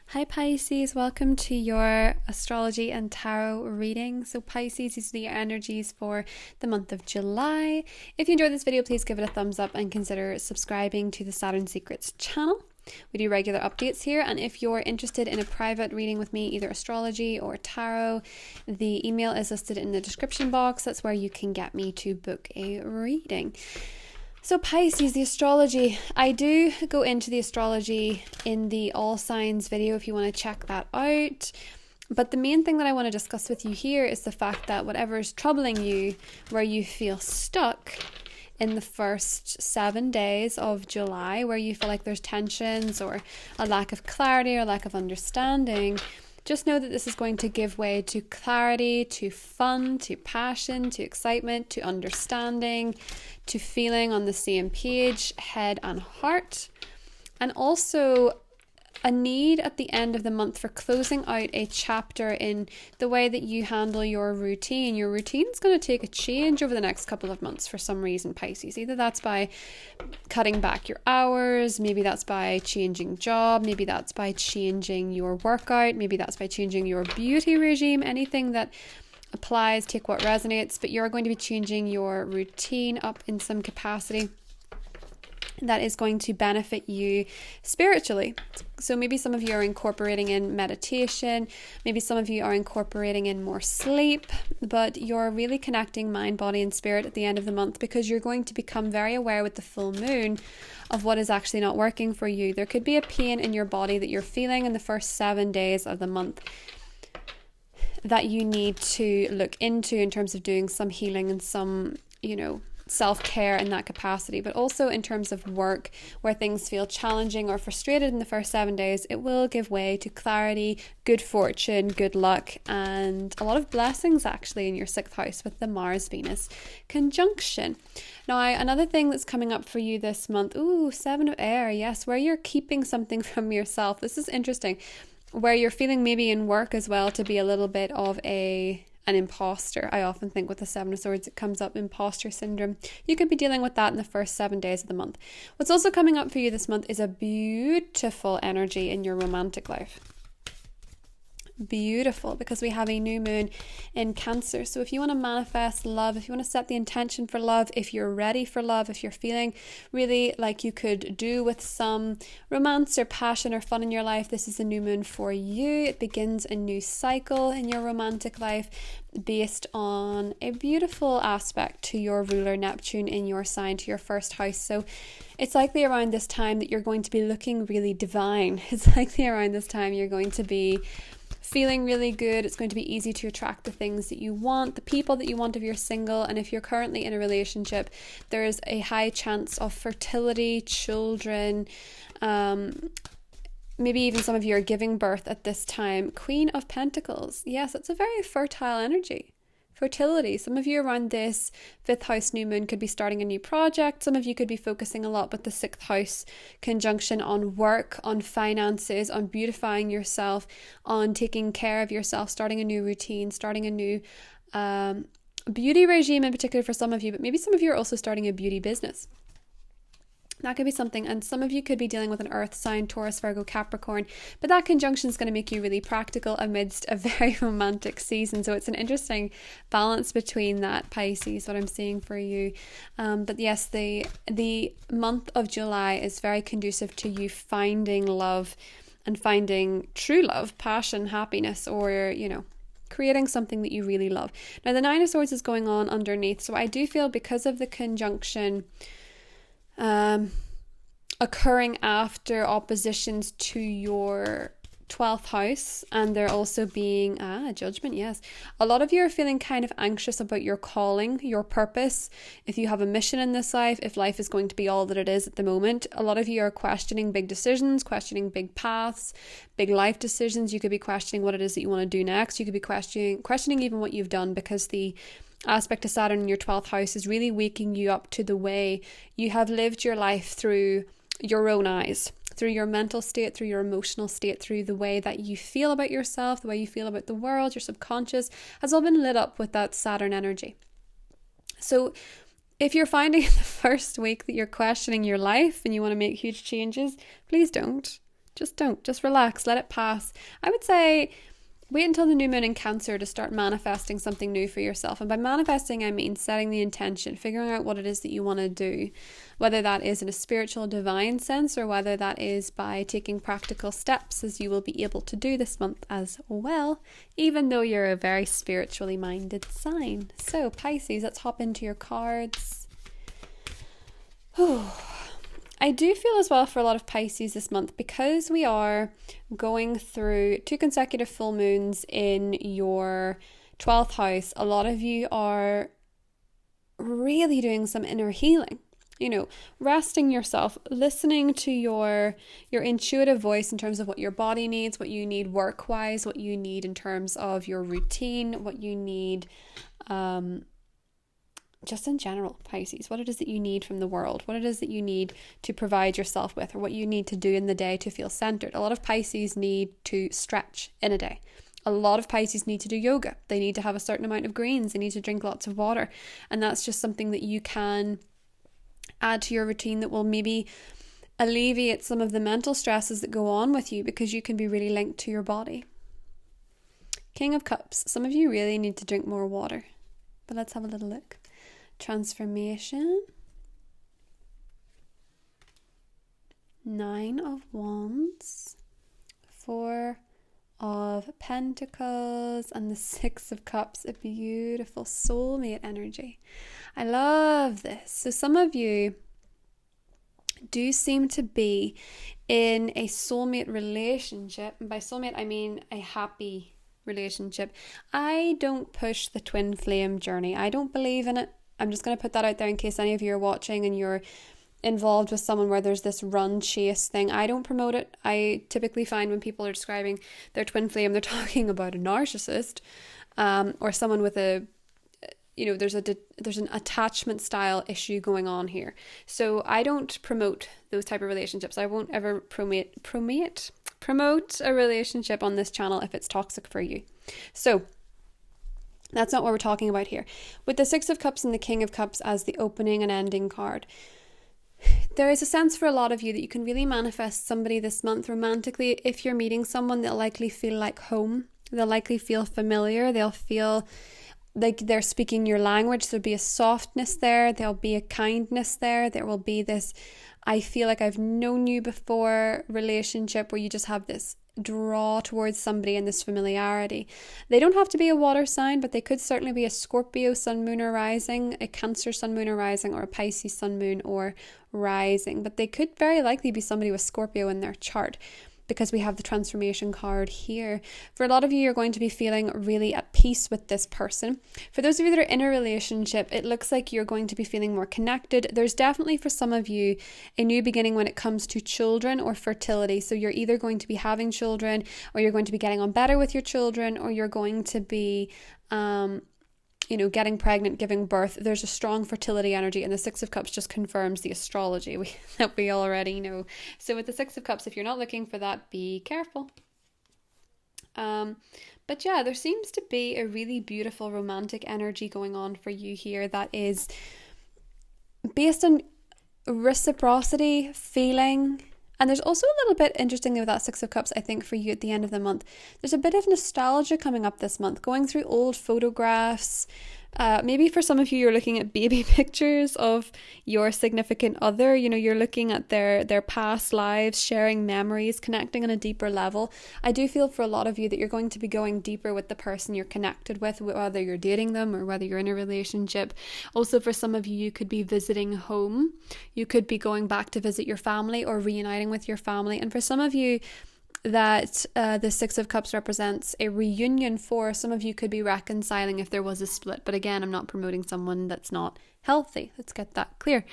Hi Pisces, welcome to your astrology and tarot reading. So Pisces, these are the energies for the month of July. If you enjoyed this video, please give it a thumbs up and consider subscribing to the Saturn Secrets channel. We do regular updates here, and if you're interested in a private reading with me, either astrology or tarot, the email is listed in the description box. That's where you can get me to book a reading. So Pisces, the astrology, I do go into the astrology in the all signs video if you want to check that out. But the main thing that I want to discuss with you here is the fact that whatever is troubling you, where you feel stuck in the first 7 days of July, where you feel like there's tensions or a lack of clarity or lack of understanding, just know that this is going to give way to clarity, to fun, to passion, to excitement, to understanding, to feeling on the same page, head and heart, and also a need at the end of the month for closing out a chapter in the way that you handle your routine. Your routine is going to take a change over the next couple of months for some reason, Pisces. Either that's by cutting back your hours, maybe that's by changing job, maybe that's by changing your workout, maybe that's by changing your beauty regime, anything that applies, take what resonates, but you're going to be changing your routine up in some capacity that is going to benefit you spiritually. So maybe some of you are incorporating in meditation, maybe some of you are incorporating in more sleep, but you're really connecting mind, body, and spirit at the end of the month, because you're going to become very aware with the full moon of what is actually not working for you. There could be a pain in your body that you're feeling in the first 7 days of the month that you need to look into in terms of doing some healing and some, self-care in that capacity. But also in terms of work, where things feel challenging or frustrated in the first 7 days, it will give way to clarity, good fortune, good luck, and a lot of blessings actually in your 6th house with the Mars-Venus conjunction. Now, another thing that's coming up for you this month, 7 of air, yes, where you're keeping something from yourself. This is interesting, where you're feeling maybe in work as well to be a little bit of an imposter. I often think with the 7 of Swords, it comes up, imposter syndrome. You could be dealing with that in the first 7 days of the month. What's also coming up for you this month is a beautiful energy in your romantic life. Beautiful, because we have a new moon in Cancer. So if you want to manifest love, if you want to set the intention for love, if you're ready for love, if you're feeling really like you could do with some romance or passion or fun in your life, this is a new moon for you. It begins a new cycle in your romantic life based on a beautiful aspect to your ruler Neptune in your sign, to your 1st house. So it's likely around this time that you're going to be looking really divine. It's likely around this time you're going to be feeling really good. It's going to be easy to attract the things that you want, the people that you want if you're single. And if you're currently in a relationship, there is a high chance of fertility, children, maybe even some of you are giving birth at this time. Queen of Pentacles. Yes, it's a very fertile energy. Fertility. Some of you around this 5th house new moon could be starting a new project. Some of you could be focusing a lot with the 6th house conjunction on work, on finances, on beautifying yourself, on taking care of yourself, starting a new routine, starting a new beauty regime in particular for some of you, but maybe some of you are also starting a beauty business. That could be something, and some of you could be dealing with an earth sign, Taurus, Virgo, Capricorn, but that conjunction is going to make you really practical amidst a very romantic season. So it's an interesting balance between that, Pisces, what I'm seeing for you. But yes, the month of July is very conducive to you finding love and finding true love, passion, happiness, or, creating something that you really love. Now, the 9 of Swords is going on underneath, so I do feel because of the conjunction occurring after oppositions to your 12th house, and there also being judgment. Yes, a lot of you are feeling kind of anxious about your calling, your purpose, if you have a mission in this life, if life is going to be all that it is at the moment. A lot of you are questioning big decisions, questioning big paths, big life decisions. You could be questioning what it is that you want to do next. You could be questioning even what you've done, because the aspect to Saturn in your 12th house is really waking you up to the way you have lived your life through your own eyes, through your mental state, through your emotional state, through the way that you feel about yourself, the way you feel about the world. Your subconscious has all been lit up with that Saturn energy. So if you're finding in the first week that you're questioning your life and you want to make huge changes, please don't. Just don't. Just relax. Let it pass. I would say wait until the new moon in Cancer to start manifesting something new for yourself. And by manifesting, I mean setting the intention, figuring out what it is that you want to do, whether that is in a spiritual, divine sense, or whether that is by taking practical steps, as you will be able to do this month as well, even though you're a very spiritually minded sign. So Pisces, let's hop into your cards. I do feel as well for a lot of Pisces this month, because we are going through 2 consecutive full moons in your 12th house, a lot of you are really doing some inner healing, resting yourself, listening to your intuitive voice in terms of what your body needs, what you need work-wise, what you need in terms of your routine, what you need just in general, Pisces, what it is that you need from the world, what it is that you need to provide yourself with, or what you need to do in the day to feel centered. A lot of Pisces need to stretch in a day. A lot of Pisces need to do yoga. They need to have a certain amount of greens. They need to drink lots of water. And that's just something that you can add to your routine that will maybe alleviate some of the mental stresses that go on with you, because you can be really linked to your body. King of Cups. Some of you really need to drink more water. But let's have a little look. Transformation. 9 of Wands. 4 of Pentacles. And the 6 of Cups. A beautiful soulmate energy. I love this. So some of you do seem to be in a soulmate relationship. And by soulmate, I mean a happy relationship. I don't push the twin flame journey. I don't believe in it. I'm just going to put that out there in case any of you are watching and you're involved with someone where there's this run chase thing. I don't promote it. I typically find when people are describing their twin flame, they're talking about a narcissist, or someone with there's an attachment style issue going on here. So I don't promote those type of relationships. I won't ever promote a relationship on this channel if it's toxic for you. So that's not what we're talking about here. With the 6 of Cups and the King of Cups as the opening and ending card, there is a sense for a lot of you that you can really manifest somebody this month romantically. If you're meeting someone, they'll likely feel like home. They'll likely feel familiar. They'll feel like they're speaking your language. There'll be a softness there. There'll be a kindness there. There will be this, I feel like I've known you before relationship where you just have this draw towards somebody and this familiarity. They don't have to be a water sign, but they could certainly be a Scorpio sun, moon or rising, a Cancer sun, moon or rising, or a Pisces sun, moon or rising. But they could very likely be somebody with Scorpio in their chart, because we have the transformation card here. For a lot of you, you're going to be feeling really at peace with this person. For those of you that are in a relationship, it looks like you're going to be feeling more connected. There's definitely for some of you a new beginning when it comes to children or fertility. So you're either going to be having children, or you're going to be getting on better with your children, or you're going to be getting pregnant, giving birth. There's a strong fertility energy, and the 6 of Cups just confirms the astrology that we already know. So with the 6 of Cups, if you're not looking for that, be careful. But yeah, there seems to be a really beautiful romantic energy going on for you here that is based on reciprocity, feeling. And there's also a little bit, interestingly, with that 6 of Cups, I think for you at the end of the month, there's a bit of nostalgia coming up this month, going through old photographs. Maybe for some of you, you're looking at baby pictures of your significant other. You're looking at their past lives, sharing memories, connecting on a deeper level. I do feel for a lot of you that you're going to be going deeper with the person you're connected with, whether you're dating them or whether you're in a relationship. Also, for some of you, you could be visiting home. You could be going back to visit your family or reuniting with your family. And for some of you, that the 6 of Cups represents a reunion. For some of you, could be reconciling if there was a split. But again, I'm not promoting someone that's not healthy. Let's get that clear.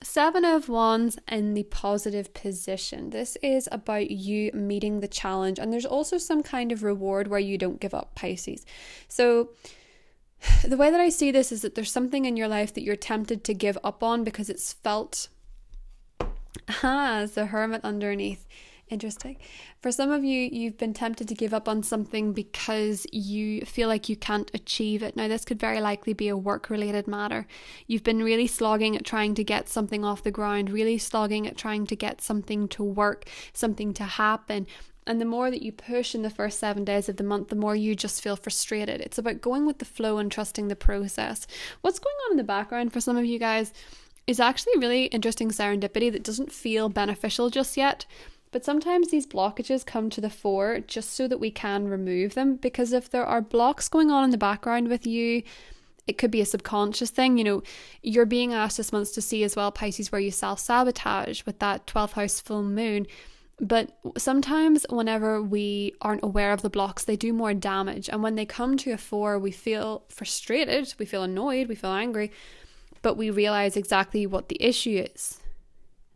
7 of Wands in the positive position. This is about you meeting the challenge. And there's also some kind of reward where you don't give up, Pisces. So the way that I see this is that there's something in your life that you're tempted to give up on because it's felt as the Hermit underneath. Interesting. For some of you, you've been tempted to give up on something because you feel like you can't achieve it. Now, this could very likely be a work-related matter. You've been really slogging at trying to get something off the ground, really slogging at trying to get something to work, something to happen. And the more that you push in the first 7 days of the month, the more you just feel frustrated. It's about going with the flow and trusting the process. What's going on in the background for some of you guys is actually really interesting serendipity that doesn't feel beneficial just yet. But sometimes these blockages come to the fore just so that we can remove them, because if there are blocks going on in the background with you, it could be a subconscious thing. You know, you're being asked this month to see as well, Pisces, where you self-sabotage with that 12th house full moon. But sometimes whenever we aren't aware of the blocks, they do more damage. And when they come to a fore, we feel frustrated, we feel annoyed, we feel angry, but we realize exactly what the issue is.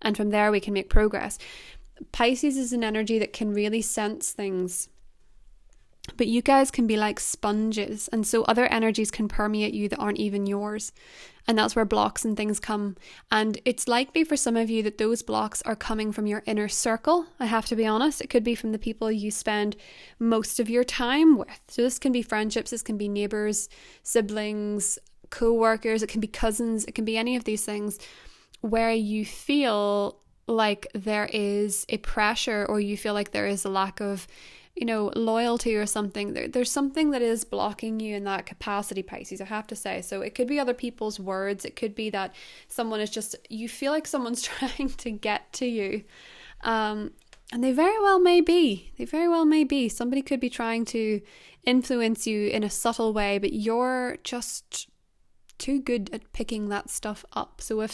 And from there, we can make progress. Pisces is an energy that can really sense things, but you guys can be like sponges, and so other energies can permeate you that aren't even yours, and that's where blocks and things come. And it's likely for some of you that those blocks are coming from your inner circle. I have to be honest, it could be from the people you spend most of your time with. So this can be friendships, this can be neighbors, siblings, co-workers, it can be cousins, it can be any of these things where you feel like there is a pressure, or you feel like there is a lack of, you know, loyalty or something. There's something that is blocking you in that capacity, Pisces, I have to say. So it could be other people's words. It could be that someone is just, you feel like someone's trying to get to you. And they very well may be. They very well may be. Somebody could be trying to influence you in a subtle way, but you're just too good at picking that stuff up. So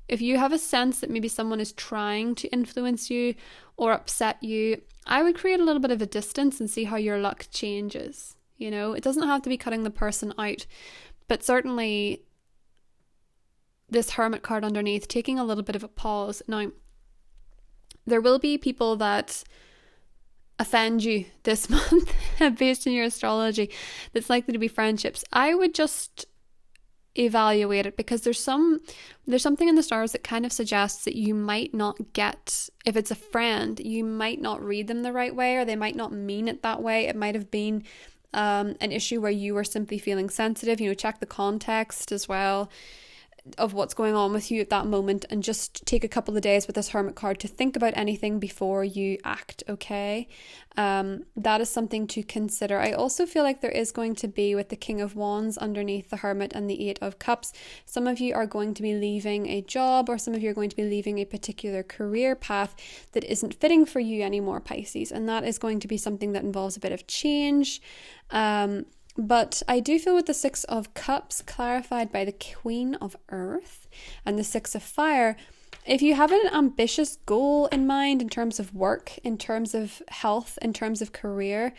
if you have a sense that maybe someone is trying to influence you or upset you, I would create a little bit of a distance and see how your luck changes. You know, it doesn't have to be cutting the person out, but certainly this Hermit card underneath, taking a little bit of a pause. Now, there will be people that offend you this month based on your astrology. That's likely to be friendships. I would just evaluate it, because there's something in the stars that kind of suggests that you might not get, if it's a friend, you might not read them the right way, or they might not mean it that way. It might have been an issue where you were simply feeling sensitive. You know, check the context as well of what's going on with you at that moment, and just take a couple of days with this Hermit card to think about anything before you act, okay? That is something to consider. I also feel like there is going to be, with the King of Wands underneath the Hermit and the Eight of Cups, some of you are going to be leaving a job, or some of you are going to be leaving a particular career path that isn't fitting for you anymore, Pisces, and that is going to be something that involves a bit of change. But I do feel with the Six of Cups clarified by the Queen of Earth and the Six of Fire, if you have an ambitious goal in mind in terms of work, in terms of health, in terms of career,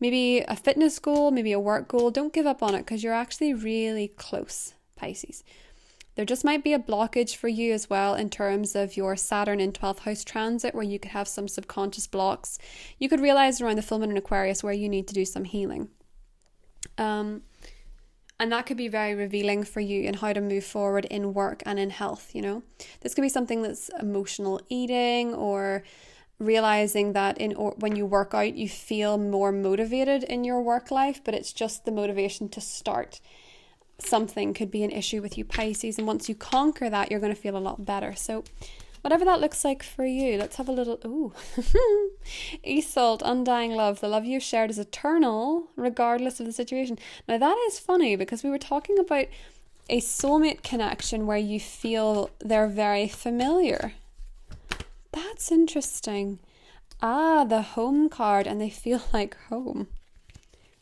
maybe a fitness goal, maybe a work goal, don't give up on it, because you're actually really close, Pisces. There just might be a blockage for you as well in terms of your Saturn in 12th house transit, where you could have some subconscious blocks. You could realize around the full moon in Aquarius where you need to do some healing. And that could be very revealing for you in how to move forward in work and in health, you know. This could be something that's emotional eating, or realizing that when you work out, you feel more motivated in your work life, but it's just the motivation to start. Something could be an issue with you, Pisces, and once you conquer that, you're going to feel a lot better. So whatever that looks like for you, let's have a little, Isolde, undying love. The love you've shared is eternal, regardless of the situation. Now that is funny, because we were talking about a soulmate connection where you feel they're very familiar. That's interesting. The home card, and they feel like home.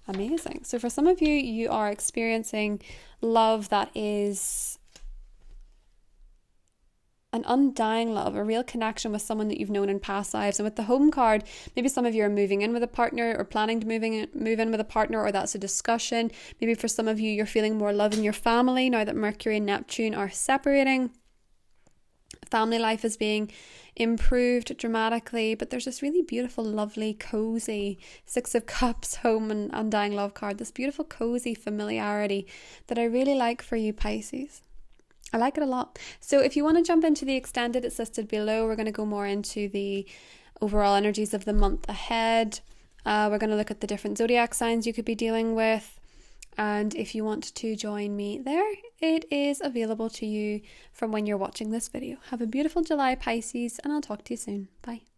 Amazing. So for some of you, you are experiencing love that is an undying love, a real connection with someone that you've known in past lives. And with the home card, maybe some of you are moving in with a partner, or planning to move in with a partner, or that's a discussion. Maybe for some of you, you're feeling more love in your family now that Mercury and Neptune are separating. Family life is being improved dramatically, but there's this really beautiful, lovely, cozy Six of Cups, home and undying love card. This beautiful, cozy familiarity that I really like for you, Pisces. I like it a lot. So if you want to jump into the extended, it's listed below. We're going to go more into the overall energies of the month ahead. We're going to look at the different zodiac signs you could be dealing with. And if you want to join me there, it is available to you from when you're watching this video. Have a beautiful July, Pisces, and I'll talk to you soon. Bye.